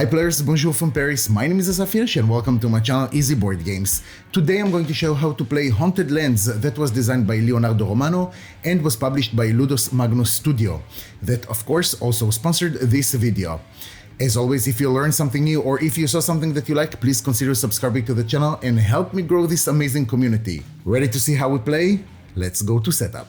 Hi players, bonjour from Paris, my name is Asaf and welcome to my channel Easy Board Games. Today I'm going to show how to play Haunted Lands that was designed by Leonardo Romano and was published by Ludus Magnus Studio, that of course also sponsored this video. As always, if you learned something new or if you saw something that you like, please consider subscribing to the channel and help me grow this amazing community. Ready to see how we play? Let's go to setup.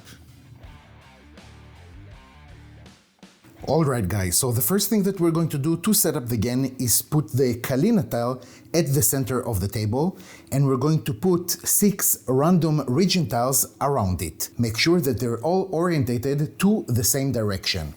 Alright guys, so the first thing that we're going to do to set up the game is put the Kalina tile at the center of the table, and we're going to put 6 random region tiles around it. Make sure that they're all orientated to the same direction.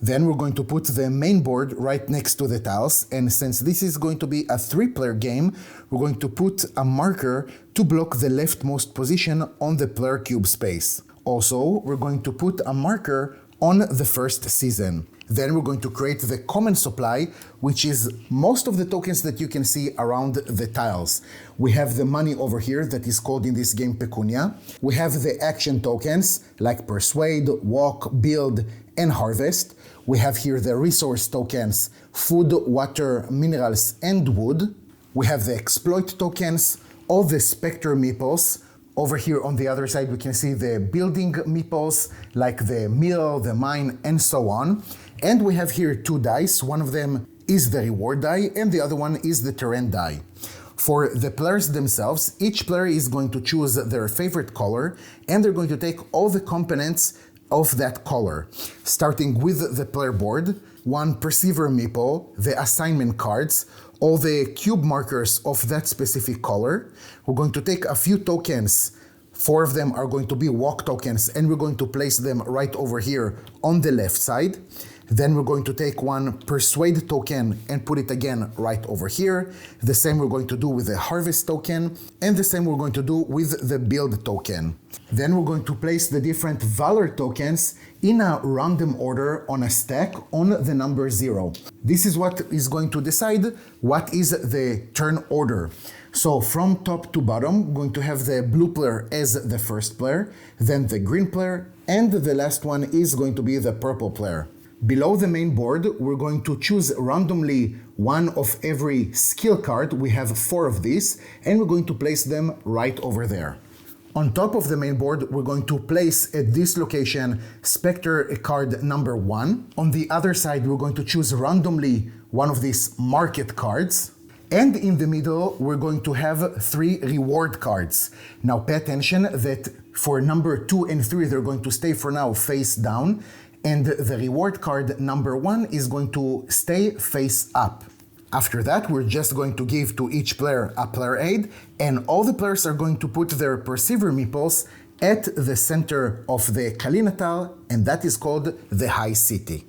Then we're going to put the main board right next to the tiles, and since this is going to be a 3-player game, we're going to put a marker to block the leftmost position on the player cube space. Also, we're going to put a marker on the first season. Then we're going to create the common supply, which is most of the tokens that you can see around the tiles. We have the money over here that is called in this game Pecunia. We have the action tokens like Persuade, Walk, Build, and Harvest. We have here the resource tokens, Food, Water, Minerals, and Wood. We have the exploit tokens, all the Spectre meeples. Over here on the other side, we can see the building meeples, like the mill, the mine, and so on. And we have here 2 dice. One of them is the reward die, and the other one is the terrain die. For the players themselves, each player is going to choose their favorite color, and they're going to take all the components of that color. Starting with the player board, 1 perceiver meeple, the assignment cards, all the cube markers of that specific color. We're going to take a few tokens. 4 of them are going to be walk tokens, and we're going to place them right over here on the left side. Then we're going to take 1 persuade token and put it again right over here. The same we're going to do with the harvest token, and the same we're going to do with the build token. Then we're going to place the different valor tokens in a random order on a stack on the number 0. This is what is going to decide what is the turn order. So from top to bottom, we're going to have the blue player as the first player, then the green player, and the last one is going to be the purple player. Below the main board, we're going to choose randomly 1 of every skill card. We have 4 of these, and we're going to place them right over there. On top of the main board, we're going to place at this location Spectre card number 1. On the other side, we're going to choose randomly 1 of these market cards. And in the middle, we're going to have 3 reward cards. Now pay attention that for number 2 and 3, they're going to stay for now face down. And the reward card number 1 is going to stay face up. After that, we're just going to give to each player a player aid, and all the players are going to put their perceiver meeples at the center of the Kalina tile, and that is called the High City.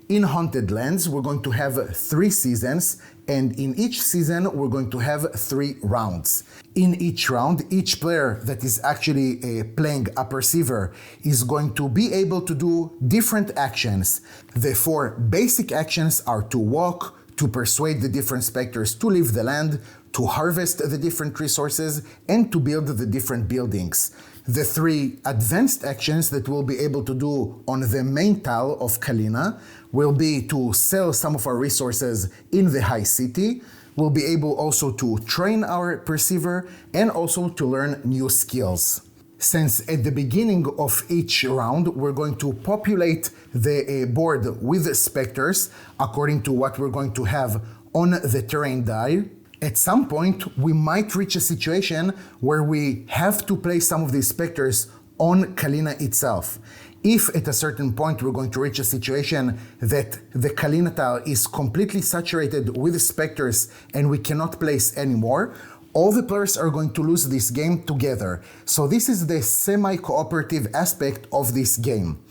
In Haunted Lands, we're going to have 3 seasons, and in each season, we're going to have 3 rounds. In each round, each player that is actually playing a perceiver is going to be able to do different actions. The 4 basic actions are to walk, to persuade the different specters to leave the land, to harvest the different resources, and to build the different buildings. The 3 advanced actions that we'll be able to do on the main tile of Kalina will be to sell some of our resources in the high city. We'll be able also to train our perceiver and also to learn new skills. Since at the beginning of each round, we're going to populate the board with specters according to what we're going to have on the terrain die. At some point, we might reach a situation where we have to place some of these specters on Kalina itself. If at a certain point we're going to reach a situation that the Kalina tile is completely saturated with specters and we cannot place any more, all the players are going to lose this game together. So this is the semi-cooperative aspect of this game.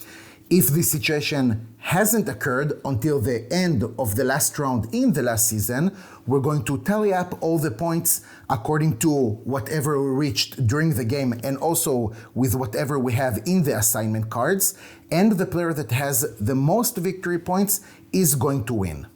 If this situation hasn't occurred until the end of the last round in the last season, we're going to tally up all the points according to whatever we reached during the game and also with whatever we have in the assignment cards, and the player that has the most victory points is going to win.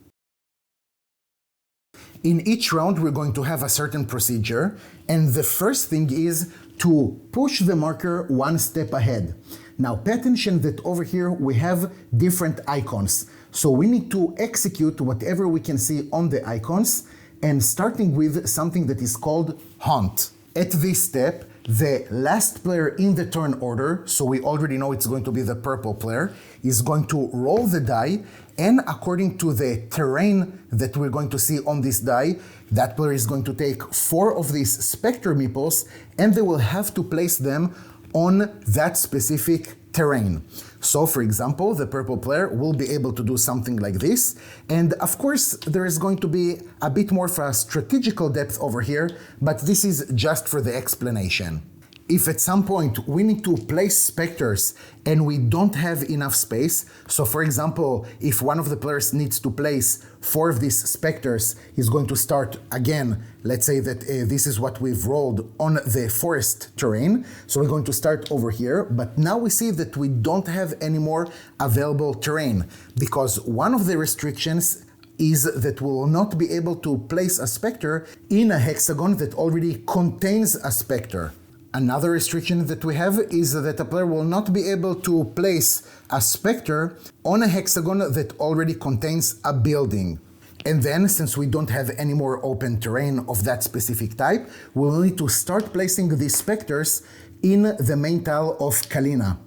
In each round, we're going to have a certain procedure, and the first thing is to push the marker 1 step ahead. Now pay attention that over here we have different icons. So we need to execute whatever we can see on the icons, and starting with something that is called Haunt. At this step, the last player in the turn order, so we already know it's going to be the purple player, is going to roll the die, and according to the terrain that we're going to see on this die, that player is going to take 4 of these Spectre meeples, and they will have to place them on that specific terrain. So for example, the purple player will be able to do something like this, and of course there is going to be a bit more of a strategical depth over here, but this is just for the explanation. If at some point we need to place specters and we don't have enough space, so for example, if one of the players needs to place 4 of these specters, he's going to start again, let's say that this is what we've rolled on the forest terrain, so we're going to start over here, but now we see that we don't have any more available terrain, because one of the restrictions is that we will not be able to place a specter in a hexagon that already contains a specter. Another restriction that we have is that a player will not be able to place a specter on a hexagon that already contains a building. And then, since we don't have any more open terrain of that specific type, we will need to start placing these specters in the main tile of Kalina.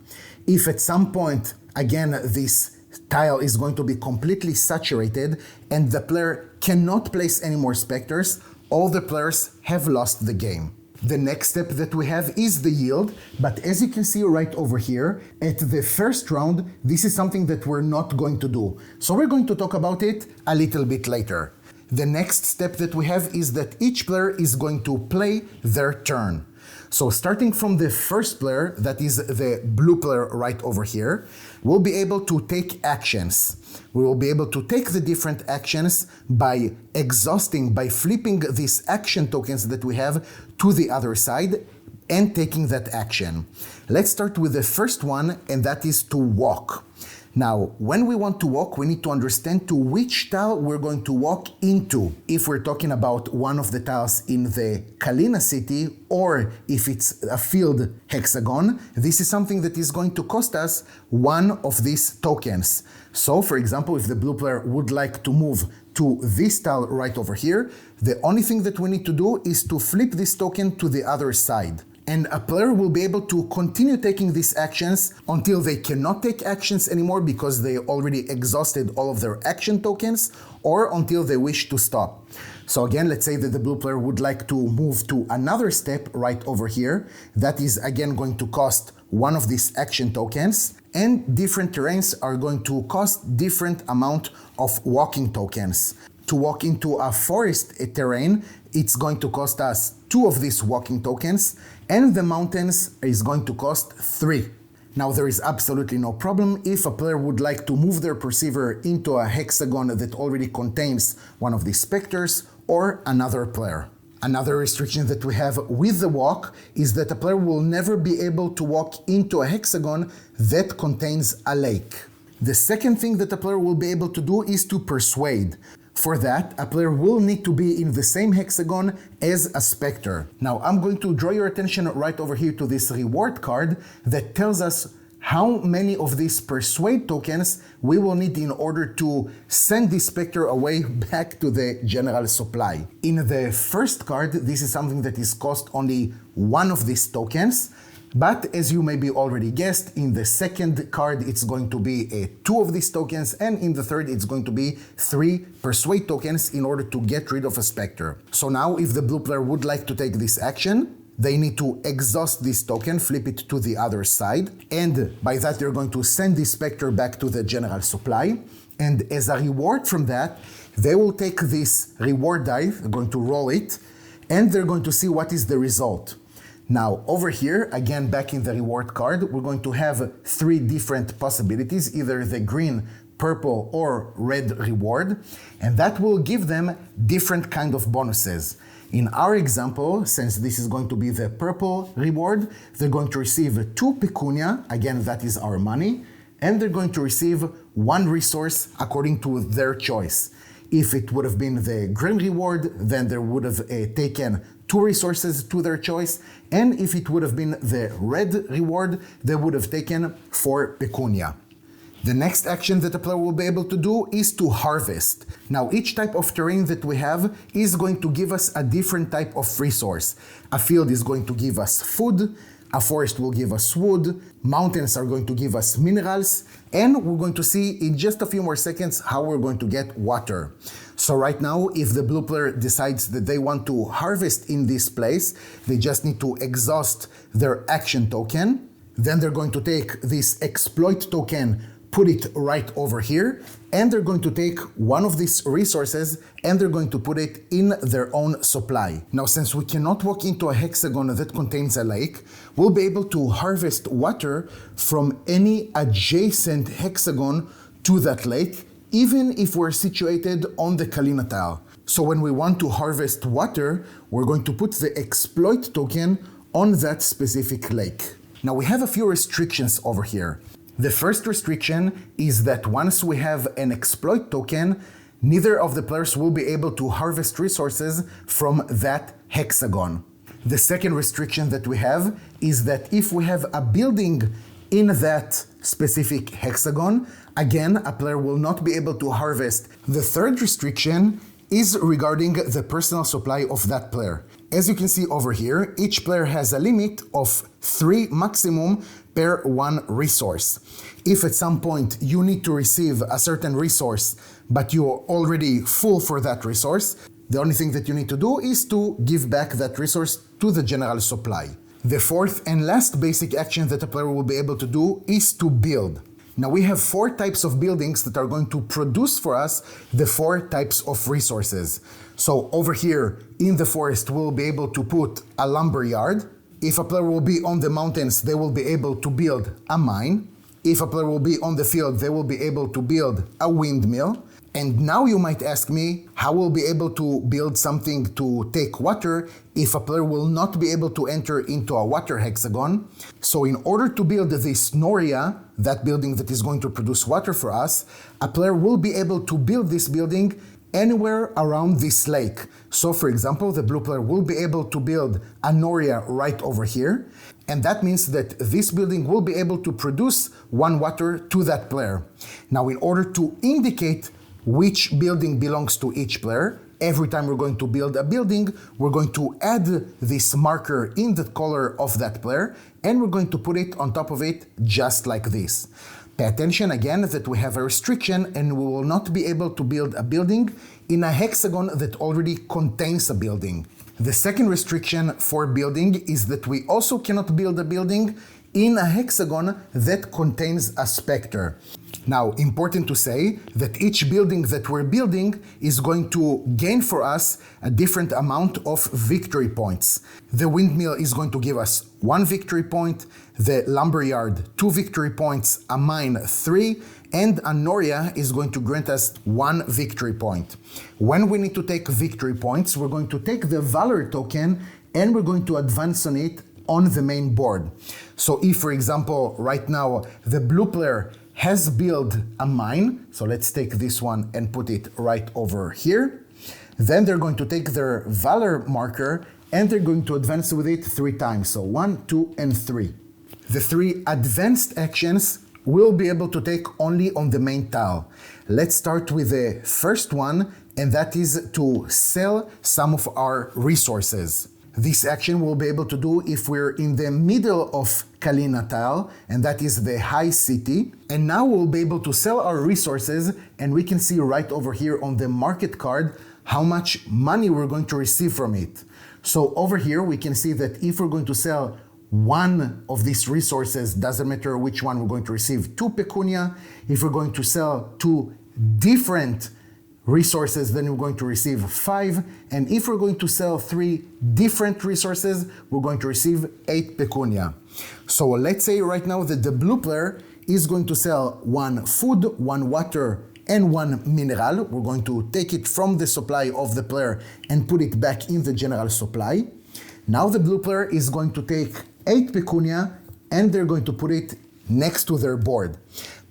If at some point, again, this tile is going to be completely saturated and the player cannot place any more specters, all the players have lost the game. The next step that we have is the yield, but as you can see right over here, at the first round, this is something that we're not going to do. So we're going to talk about it a little bit later. The next step that we have is that each player is going to play their turn. So starting from the first player, that is the blue player right over here, we'll be able to take actions. We will be able to take the different actions by exhausting, by flipping these action tokens that we have to the other side and taking that action. Let's start with the first one, and that is to walk. Now, when we want to walk, we need to understand to which tile we're going to walk into. If we're talking about one of the tiles in the Kalina city, or if it's a field hexagon, this is something that is going to cost us 1 of these tokens. So, for example, if the blue player would like to move to this tile right over here, the only thing that we need to do is to flip this token to the other side. And a player will be able to continue taking these actions until they cannot take actions anymore because they already exhausted all of their action tokens, or until they wish to stop. So again, let's say that the blue player would like to move to another step right over here. That is again going to cost 1 of these action tokens, and different terrains are going to cost different amount of walking tokens. To walk into a forest terrain, it's going to cost us 2 of these walking tokens, and the mountains is going to cost 3. Now there is absolutely no problem if a player would like to move their perceiver into a hexagon that already contains one of these specters or another player. Another restriction that we have with the walk is that a player will never be able to walk into a hexagon that contains a lake. The second thing that a player will be able to do is to persuade. For that, a player will need to be in the same hexagon as a specter. Now, I'm going to draw your attention right over here to this reward card that tells us how many of these Persuade tokens we will need in order to send this specter away back to the general supply. In the first card, this is something that is cost only 1 of these tokens. But as you maybe already guessed, in the second card it's going to be 2 of these tokens, and in the third it's going to be 3 Persuade tokens in order to get rid of a specter. So now if the blue player would like to take this action, they need to exhaust this token, flip it to the other side, and by that they're going to send this specter back to the general supply. And as a reward from that, they will take this reward die, they're going to roll it, and they're going to see what is the result. Now, over here, again, back in the reward card, we're going to have 3 different possibilities, either the green, purple, or red reward, and that will give them different kind of bonuses. In our example, since this is going to be the purple reward, they're going to receive 2 pecunia, again, that is our money, and they're going to receive 1 resource according to their choice. If it would have been the green reward, then they would have taken 2 resources to their choice, and if it would have been the red reward, they would have taken 4 pecunia. The next action that a player will be able to do is to harvest. Now, each type of terrain that we have is going to give us a different type of resource. A field is going to give us food, a forest will give us wood, mountains are going to give us minerals, and we're going to see in just a few more seconds how we're going to get water. So right now, if the blue player decides that they want to harvest in this place, they just need to exhaust their action token. Then they're going to take this exploit token, put it right over here, and they're going to take one of these resources and they're going to put it in their own supply. Now, since we cannot walk into a hexagon that contains a lake, we'll be able to harvest water from any adjacent hexagon to that lake, even if we're situated on the Kalina tile. So when we want to harvest water, we're going to put the exploit token on that specific lake. Now we have a few restrictions over here. The first restriction is that once we have an exploit token, neither of the players will be able to harvest resources from that hexagon. The second restriction that we have is that if we have a building in that specific hexagon, again, a player will not be able to harvest. The third restriction is regarding the personal supply of that player. As you can see over here, each player has a limit of 3 maximum per one resource. If at some point you need to receive a certain resource, but you're already full for that resource, the only thing that you need to do is to give back that resource to the general supply. The fourth and last basic action that a player will be able to do is to build. Now we have 4 types of buildings that are going to produce for us the 4 types of resources. So over here in the forest, we'll be able to put a lumber yard. If a player will be on the mountains, they will be able to build a mine. If a player will be on the field, they will be able to build a windmill. And now you might ask me, how will be able to build something to take water if a player will not be able to enter into a water hexagon? So in order to build this Noria, that building that is going to produce water for us, a player will be able to build this building anywhere around this lake. So for example, the blue player will be able to build a Noria right over here. And that means that this building will be able to produce 1 water to that player. Now, in order to indicate which building belongs to each player, every time we're going to build a building, we're going to add this marker in the color of that player, and we're going to put it on top of it just like this. Pay attention again that we have a restriction and we will not be able to build a building in a hexagon that already contains a building. The second restriction for building is that we also cannot build a building in a hexagon that contains a specter. Now, important to say that each building that we're building is going to gain for us a different amount of victory points. The windmill is going to give us 1 victory point, the lumberyard 2 victory points, a mine 3, and a Noria is going to grant us 1 victory point. When we need to take victory points, we're going to take the Valor token and we're going to advance on it on the main board. So if, for example, right now the blue player has built a mine, so let's take this one and put it right over here, then they're going to take their Valor marker and they're going to advance with it 3 times. So 1, 2, and 3. The 3 advanced actions we'll be able to take only on the main tile. Let's start with the first one, and that is to sell some of our resources. This action we'll be able to do if we're in the middle of Kalina tile, and that is the high city. And now we'll be able to sell our resources, and we can see right over here on the market card how much money we're going to receive from it. So over here we can see that if we're going to sell one of these resources, doesn't matter which one, we're going to receive 2 pecunia. If we're going to sell 2 different resources, then we're going to receive 5. And if we're going to sell 3 different resources, we're going to receive 8 pecunia. So let's say right now that the blue player is going to sell 1 food, 1 water, and 1 mineral. We're going to take it from the supply of the player and put it back in the general supply. Now the blue player is going to take 8 pecunia and they're going to put it next to their board.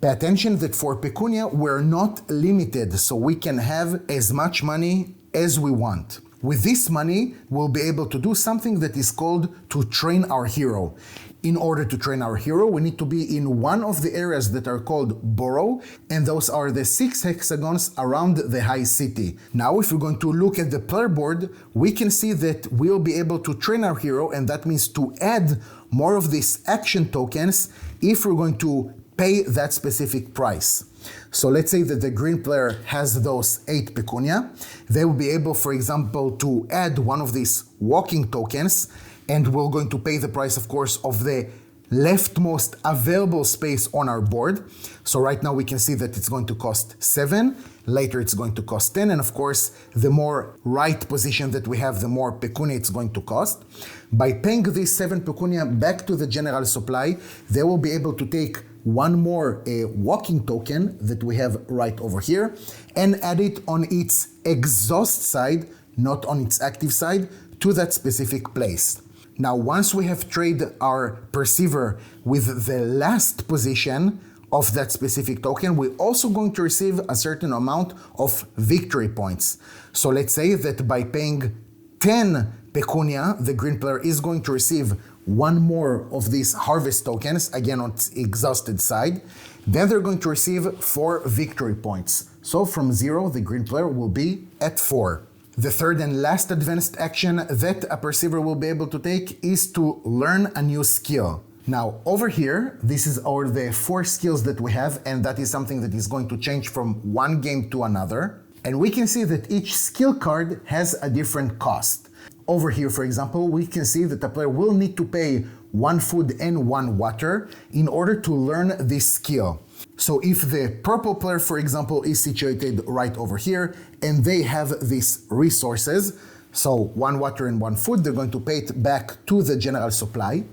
Pay attention that for pecunia we're not limited, so we can have as much money as we want. With this money, we'll be able to do something that is called to train our hero. In order to train our hero, we need to be in one of the areas that are called borough, and those are the 6 hexagons around the high city. Now, if we're going to look at the player board, we can see that we'll be able to train our hero, and that means to add more of these action tokens if we're going to pay that specific price. So let's say that the green player has those 8 pecunia. They will be able, for example, to add one of these walking tokens, and we're going to pay the price, of course, of the leftmost available space on our board. So right now we can see that it's going to cost 7, later it's going to cost 10, and of course, the more right position that we have, the more pecunia it's going to cost. By paying these 7 pecunia back to the general supply, they will be able to take one more walking token that we have right over here and add it on its exhaust side, not on its active side, to that specific place. Now, once we have traded our perceiver with the last position of that specific token, we're also going to receive a certain amount of victory points. So let's say that by paying 10 pecunia, the green player is going to receive one more of these harvest tokens, again on its exhausted side. Then they're going to receive 4 victory points. So from 0, the green player will be at 4. The third and last advanced action that a perceiver will be able to take is to learn a new skill. Now, over here, this is the 4 skills that we have, and that is something that is going to change from one game to another. And we can see that each skill card has a different cost. Over here, for example, we can see that the player will need to pay 1 food and 1 water in order to learn this skill. So if the purple player, for example, is situated right over here and they have these resources, so 1 water and 1 food, they're going to pay it back to the general supply.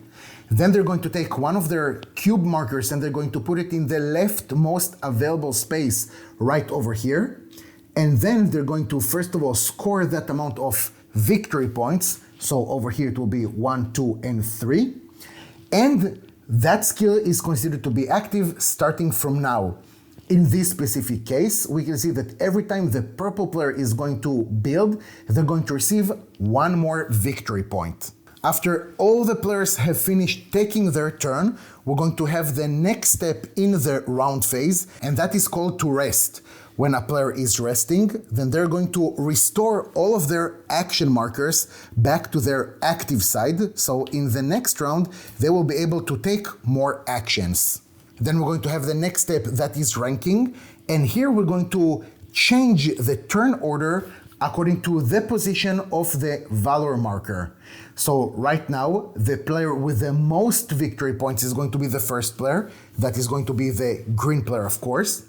Then they're going to take one of their cube markers and they're going to put it in the leftmost available space right over here. And then they're going to, first of all, score that amount of victory points. So over here it will be 1, 2, and 3. And that skill is considered to be active starting from now. In this specific case, we can see that every time the purple player is going to build, they're going to receive 1 more victory point. After all the players have finished taking their turn, we're going to have the next step in the round phase, and that is called to rest. When a player is resting, then they're going to restore all of their action markers back to their active side. So in the next round, they will be able to take more actions. Then we're going to have the next step, that is ranking. And here we're going to change the turn order according to the position of the valor marker. So right now, the player with the most victory points is going to be the first player. That is going to be the green player, of course.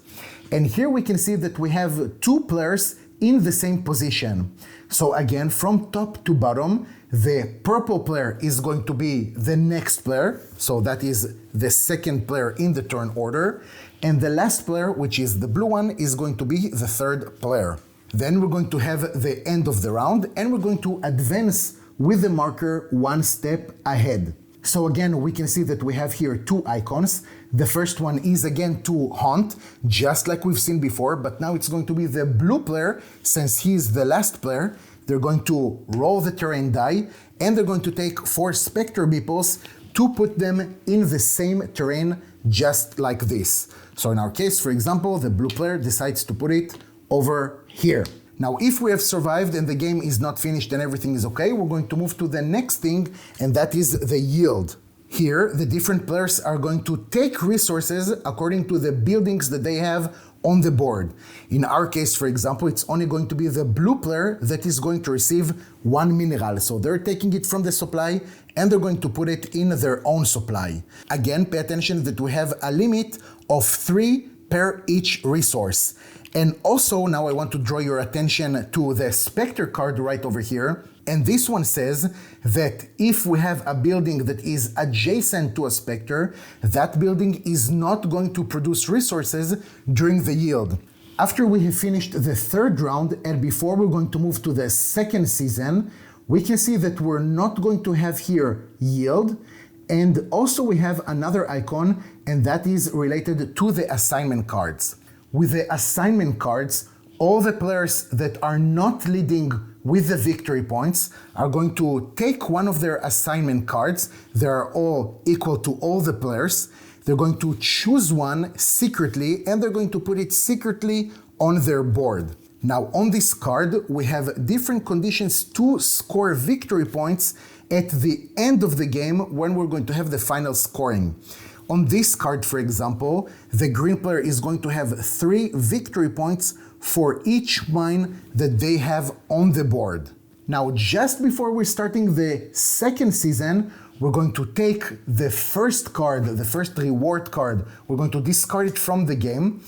And here we can see that we have 2 players in the same position. So again, from top to bottom, the purple player is going to be the next player. So that is the second player in the turn order. And the last player, which is the blue one, is going to be the third player. Then we're going to have the end of the round, and we're going to advance with the marker 1 step ahead. So again, we can see that we have here 2 icons. The first one is again to hunt, just like we've seen before, but now it's going to be the blue player. Since he's the last player, they're going to roll the terrain die, and they're going to take 4 specter beeples to put them in the same terrain, just like this. So in our case, for example, the blue player decides to put it over here. Now, if we have survived and the game is not finished and everything is okay, we're going to move to the next thing, and that is the yield. Here, the different players are going to take resources according to the buildings that they have on the board. In our case, for example, it's only going to be the blue player that is going to receive 1 mineral. So they're taking it from the supply and they're going to put it in their own supply. Again, pay attention that we have a limit of 3 per each resource. And also, now I want to draw your attention to the Spectre card right over here. And this one says that if we have a building that is adjacent to a Spectre, that building is not going to produce resources during the yield. After we have finished the 3rd round, and before we're going to move to the 2nd season, we can see that we're not going to have here yield. And also we have another icon, and that is related to the assignment cards. With the assignment cards, all the players that are not leading with the victory points are going to take one of their assignment cards. They are all equal to all the players. They're going to choose one secretly and they're going to put it secretly on their board. Now on this card, we have different conditions to score victory points at the end of the game when we're going to have the final scoring. On this card, for example, the green player is going to have 3 victory points for each mine that they have on the board. Now, just before we're starting the second season, we're going to take the first card, the first reward card, we're going to discard it from the game,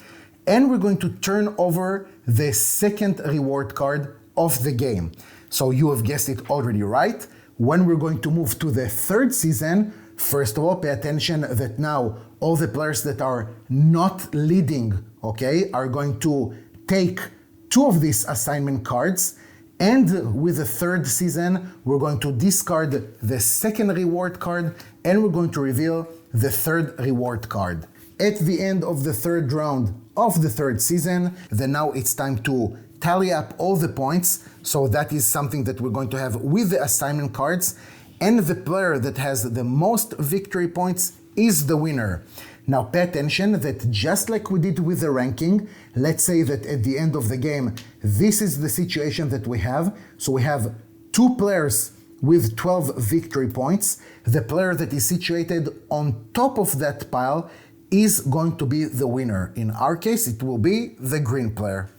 and we're going to turn over the second reward card of the game. So you have guessed it already, right? When we're going to move to the third season, first of all, pay attention that now all the players that are not leading, okay, are going to take 2 of these assignment cards, and with the third season, we're going to discard the second reward card and we're going to reveal the third reward card. At the end of the third round of the third season, then now it's time to tally up all the points. So that is something that we're going to have with the assignment cards, and the player that has the most victory points is the winner. Now pay attention that just like we did with the ranking, let's say that at the end of the game, this is the situation that we have. So we have 2 players with 12 victory points. The player that is situated on top of that pile is going to be the winner. In our case, it will be the green player.